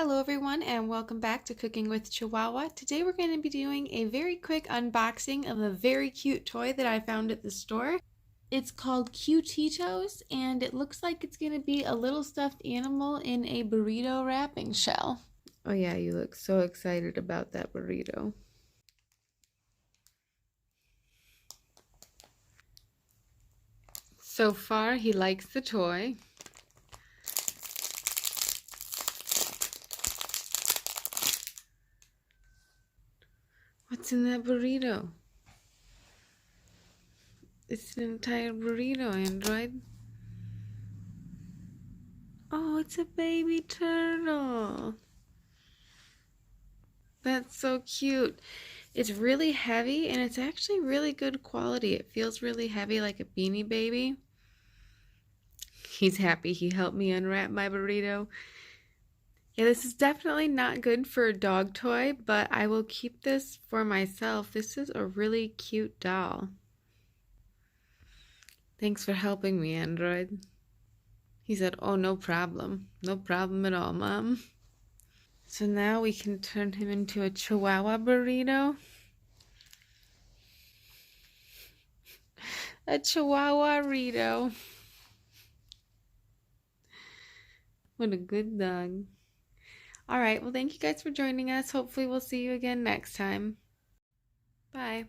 Hello everyone and welcome back to Cooking with Chihuahua. Today we're going to be doing a very quick unboxing of a very cute toy that I found at the store. It's called CUTETITOS and it looks like it's going to be a little stuffed animal in a burrito wrapping shell. Oh yeah, you look so excited about that burrito. So far he likes the toy. What's in that burrito? It's an entire burrito, Android. Oh, it's a baby turtle. That's so cute. It's really heavy and it's actually really good quality. It feels really heavy like a Beanie Baby. He's happy he helped me unwrap my burrito. Yeah, this is definitely not good for a dog toy, but I will keep this for myself. This is a really cute doll. Thanks for helping me, Android. He said, oh, no problem. No problem at all, Mom. So now we can turn him into a Chihuahua burrito. A Chihuahua-rito. What a good dog. All right, well, thank you guys for joining us. Hopefully we'll see you again next time. Bye.